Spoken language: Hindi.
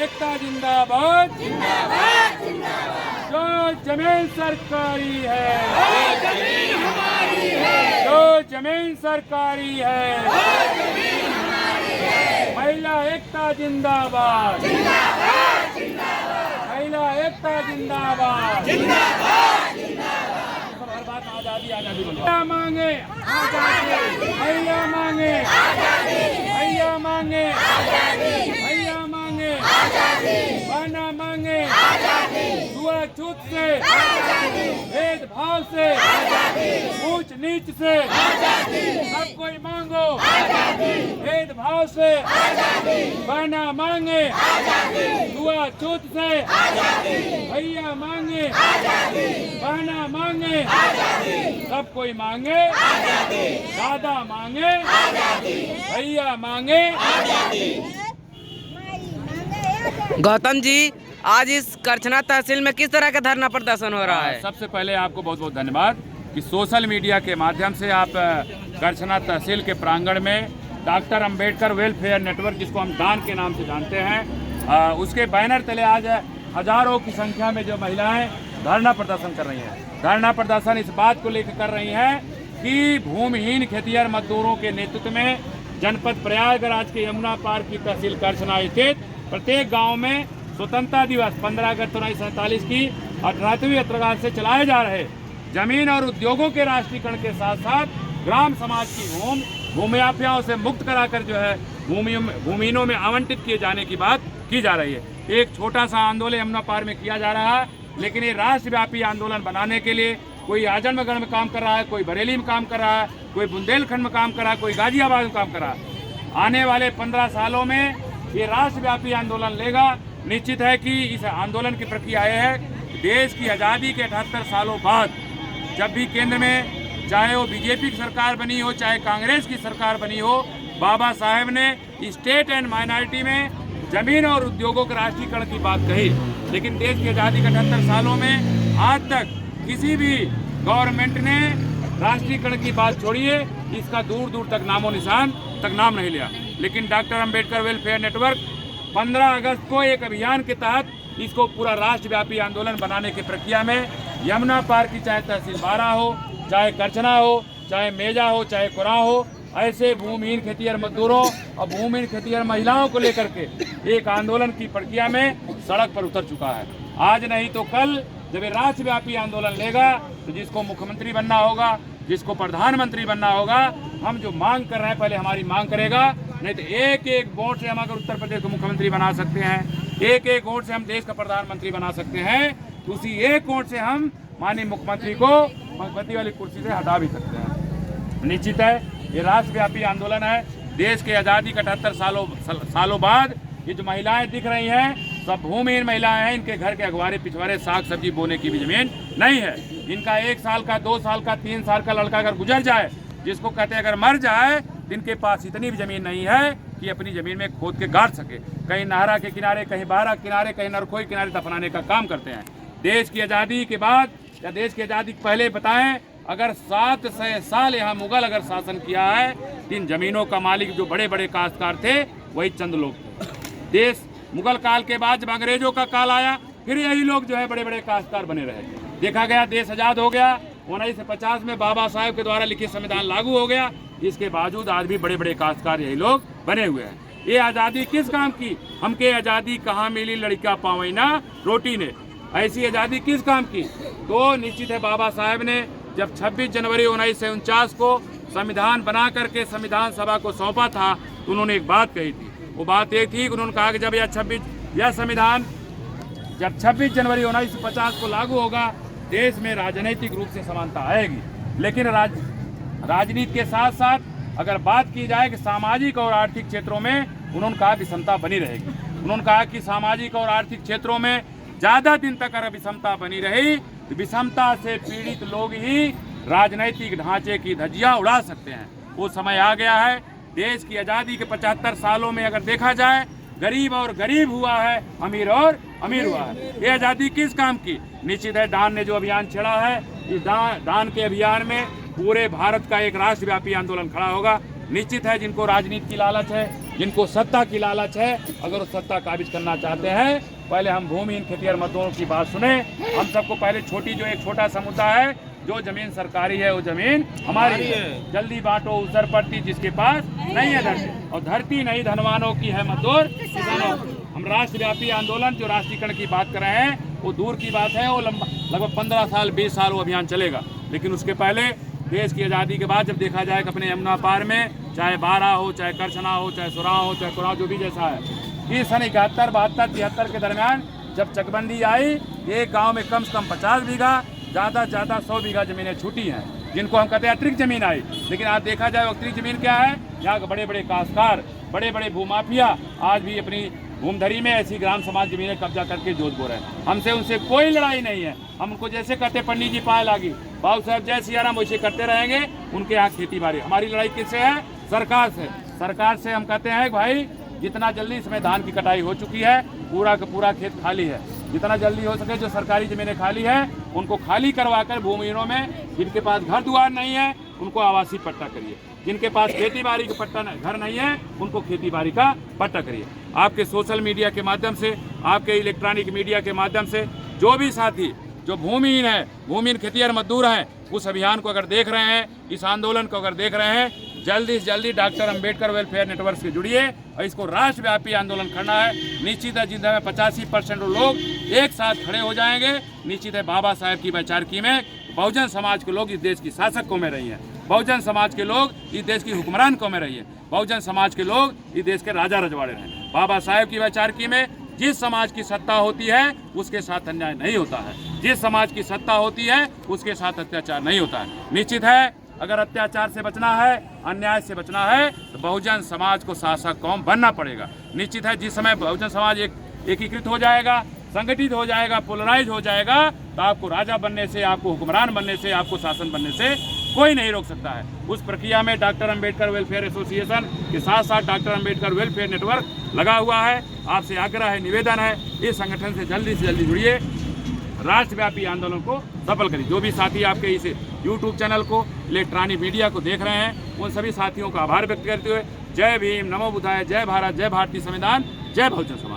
एकता जिंदाबाद, जो जमीन सरकारी है, जो जमीन सरकारी है, महिला एकता जिंदाबाद, महिला एकता जिंदाबाद, हर बात आजादी आजादी बोलो। महिला मांगे महिला मांगे महिला मांगे महिला मांगे बना मांगे छूत से, भेदभाव से, ऊंच नीच से, सब कोई मांगो भेदभाव से, बना मांगे छूत से, भैया मांगे बहना मांगे, सब कोई मांगे दादा मांगे भैया मांगे। गौतम जी, आज इस करछना तहसील में किस तरह का धरना प्रदर्शन हो रहा है? सबसे पहले आपको बहुत बहुत धन्यवाद कि सोशल मीडिया के माध्यम से आप करछना तहसील के प्रांगण में डॉक्टर अंबेडकर वेलफेयर नेटवर्क, जिसको हम दान के नाम से जानते हैं, उसके बैनर तले आज हजारों की संख्या में जो महिलाएं धरना प्रदर्शन कर रही हैं। धरना प्रदर्शन इस बात को लेकर कर रही हैं कि भूमिहीन खेतिहर मजदूरों के नेतृत्व में जनपद प्रयागराज के यमुना पार की तहसील करछना स्थित प्रत्येक गांव में स्वतंत्रता दिवस 15 अगस्त 1947 की 18वीं वर्षगांठ से चलाए जा रहे जमीन और उद्योगों के राष्ट्रीयकरण के साथ साथ ग्राम समाज की भूमियाफियाओं से मुक्त कराकर जो है भूमिहीनों में आवंटित किए जाने की बात की जा रही है। एक छोटा सा आंदोलन यमुना पार में किया जा रहा है, लेकिन ये राष्ट्रव्यापी आंदोलन बनाने के लिए कोई आजमगढ़ में काम कर रहा है, कोई बरेली में काम कर रहा है, कोई बुंदेलखंड में काम कर रहा है, कोई गाजियाबाद में काम कर रहा है। आने वाले 15 सालों में ये राष्ट्रव्यापी आंदोलन लेगा। निश्चित है कि इस आंदोलन की प्रक्रिया है देश की आज़ादी के 78 सालों बाद जब भी केंद्र में चाहे वो बीजेपी की सरकार बनी हो, चाहे कांग्रेस की सरकार बनी हो, बाबा साहेब ने स्टेट एंड माइनॉरिटी में जमीन और उद्योगों के राष्ट्रीयकरण की बात कही। लेकिन देश की आज़ादी के 78 सालों में आज तक किसी भी गवर्नमेंट ने राष्ट्रीयकरण की बात छोड़िए, इसका दूर दूर तक नामो निशान तक नाम नहीं लिया। लेकिन डॉक्टर अंबेडकर वेलफेयर नेटवर्क 15 अगस्त को एक अभियान के तहत इसको पूरा राष्ट्रव्यापी आंदोलन बनाने की प्रक्रिया में यमुना पार की चाहे तहसील बारा हो, चाहे करछना हो, चाहे मेजा हो, चाहे कुरा हो, ऐसे भूमिहीन खेतिहर मजदूरों और भूमिहीन खेतिहर महिलाओं को लेकर के एक आंदोलन की प्रक्रिया में सड़क पर उतर चुका है। आज नहीं तो कल जब ये राष्ट्रव्यापी आंदोलन लेगा तो जिसको मुख्यमंत्री बनना होगा, जिसको प्रधानमंत्री बनना होगा, हम जो मांग कर रहे हैं पहले हमारी मांग करेगा, नहीं तो एक एक वोट से हम अगर उत्तर प्रदेश को मुख्यमंत्री बना सकते हैं, एक एक वोट से हम देश का प्रधानमंत्री बना सकते हैं, तो उसी एक वोट से हम माननीय मुख्यमंत्री को मुख्यमंत्री वाली कुर्सी से हटा भी सकते हैं। निश्चित है ये राष्ट्रव्यापी आंदोलन है। देश के आज़ादी के 78 सालों बाद ये जो महिलाएं दिख रही हैं सब भूमिहीन महिलाएं हैं। इनके घर के अगवारे पिछवारे साग सब्जी बोने की भी जमीन नहीं है। इनका 1 साल का, 2 साल का, 3 साल का लड़का अगर गुजर जाए, जिसको कहते हैं अगर मर जाए, इनके पास इतनी भी जमीन नहीं है कि अपनी जमीन में खोद के गाड़ सके। कहीं नहरा के किनारे, कहीं बारा किनारे, कहीं नरखोई किनारे दफनाने का काम करते हैं। देश की आज़ादी के बाद या देश की आज़ादी के पहले बताएं, अगर 7 साल यहाँ मुगल अगर शासन किया है, इन जमीनों का मालिक जो बड़े बड़े काश्तकार थे वही चंद लोग थे। देश मुगल काल के बाद जब अंग्रेजों का काल आया, फिर यही लोग जो है बड़े बड़े काश्तकार बने रहे। देखा गया देश आज़ाद हो गया, 1950 में बाबा साहेब के द्वारा लिखित संविधान लागू हो गया। इसके बावजूद आज भी बड़े बड़े काश्तकार यही लोग बने हुए हैं। ये आज़ादी किस काम की? हमके आज़ादी कहाँ मिली लड़का पावई ना रोटी ने, ऐसी आज़ादी किस काम की? तो निश्चित है बाबा साहेब ने जब 26 जनवरी 1949 को संविधान बना करके संविधान सभा को सौंपा था, तो उन्होंने एक बात कही थी। वो बात एक थी कि उन्होंने कहा कि जब यह संविधान जब 26 जनवरी 1950 को लागू होगा, देश में राजनीतिक रूप से समानता आएगी। लेकिन राजनीति के साथ साथ अगर बात की जाए कि सामाजिक और आर्थिक क्षेत्रों में, उन्होंने कहा विषमता बनी रहेगी। उन्होंने कहा कि सामाजिक और आर्थिक क्षेत्रों में ज़्यादा दिन तक अगर विषमता बनी रही तो विषमता से पीड़ित लोग ही राजनीतिक ढांचे की धज्जियां उड़ा सकते हैं। वो समय आ गया है। देश की आज़ादी के 75 सालों में अगर देखा जाए, गरीब और गरीब हुआ है, अमीर और अमीर हुआ है। ये आज़ादी किस काम की? निश्चित है दान ने जो अभियान छेड़ा है, इस दान के अभियान में पूरे भारत का एक राष्ट्रव्यापी आंदोलन खड़ा होगा। निश्चित है जिनको राजनीति की लालच है, जिनको सत्ता की लालच है, अगर वो सत्ता काबिज करना चाहते हैं, पहले हम भूमिहीन खेतिहर मजदूरों की बात सुने। हम सबको पहले एक छोटा सा मुद्दा है, जो जमीन सरकारी है वो जमीन हमारी है। जल्दी बांटो उसर पड़ती जिसके पास नहीं है धरती, और धरती नहीं धनवानों की है, मजदूर किसानों की। हम राष्ट्रव्यापी आंदोलन जो राष्ट्रीयकरण की बात कर रहे हैं वो दूर की बात है, वो लगभग 15 साल 20 साल वो अभियान चलेगा। लेकिन उसके पहले देश की आज़ादी के बाद जब देखा जाए कि अपने यमुना पार में चाहे बारा हो, चाहे करछना हो, चाहे सुराव हो, चाहे कुराव, जो भी जैसा है, इस सन 71, 72, 73 के दरमियान जब चकबंदी आई, एक गांव में कम से कम 50 बीघा, ज़्यादा से ज़्यादा 100 बीघा ज़मीनें छूटी हैं, जिनको हम कहते हैं अतिरिक्त ज़मीन आई। लेकिन आज देखा जाए अतिरिक्त ज़मीन क्या है, यहाँ के बड़े बड़े काश्तकार, बड़े बड़े भूमाफिया आज भी अपनी भूमधरी में ऐसी ग्राम समाज ज़मीनें कब्जा करके जोत बो रहे हैं। हमसे उनसे कोई लड़ाई नहीं है। हम उनको जैसे कहते पंडित जी पाए लागी, बाबू साहब जय सियाराम, वैसे करते रहेंगे। उनके यहाँ खेती बाड़ी, हमारी लड़ाई किससे है? सरकार से। सरकार से हम कहते हैं भाई जितना जल्दी इसमें धान की कटाई हो चुकी है, पूरा का पूरा खेत खाली है, जितना जल्दी हो सके जो सरकारी ज़मीनें खाली है उनको खाली करवाकर भूमिहीनों में, जिनके पास घर द्वार नहीं है उनको आवासीय पट्टा करिए, जिनके पास खेती बाड़ी का पट्टा घर नहीं है उनको खेती बाड़ी का पट्टा करिए। आपके सोशल मीडिया के माध्यम से, आपके इलेक्ट्रॉनिक मीडिया के माध्यम से जो भी साथी जो भूमिहीन है, भूमिहीन खेतिहर मजदूर हैं, उस अभियान को अगर देख रहे हैं, इस आंदोलन को अगर देख रहे हैं, जल्दी से जल्दी डॉक्टर अंबेडकर वेलफेयर नेटवर्क से जुड़िए और इसको राष्ट्रव्यापी आंदोलन करना है। निश्चित है जिंदगी में 85% लोग एक साथ खड़े हो जाएंगे। निश्चित है बाबा साहेब की वैचारिकी में बहुजन समाज के लोग इस देश की शासक कौमें रही हैं, बहुजन समाज के लोग इस देश की हुक्मरान कौमें रही है, बहुजन समाज के लोग इस देश के राजा रजवाड़े रहे। बाबा साहेब की वैचारिकी में जिस समाज की सत्ता होती है उसके साथ अन्याय नहीं होता है, जिस समाज की सत्ता होती है उसके साथ अत्याचार नहीं होता है। निश्चित है अगर अत्याचार से बचना है, अन्याय से बचना है, तो बहुजन समाज को शासक कौम बनना पड़ेगा। निश्चित है जिस समय बहुजन समाज एकीकृत हो जाएगा, संगठित हो जाएगा, पोलराइज हो जाएगा, तो आपको राजा बनने से, आपको हुक्मरान बनने से, आपको शासन बनने से कोई नहीं रोक सकता है। उस प्रक्रिया में डॉक्टर अंबेडकर वेलफेयर एसोसिएशन के साथ साथ डॉक्टर अंबेडकर वेलफेयर नेटवर्क लगा हुआ है। आपसे आग्रह है, निवेदन है, इस संगठन से जल्दी जुड़िए, राष्ट्रव्यापी आंदोलन को सफल करिए। जो भी साथी आपके इस यूट्यूब चैनल को, इलेक्ट्रॉनिक मीडिया को देख रहे हैं, उन सभी साथियों का आभार व्यक्त करते हुए जय भीम, नमो बुद्धाय, जय भारत, जय भारतीय संविधान, जय बहुजन समाज।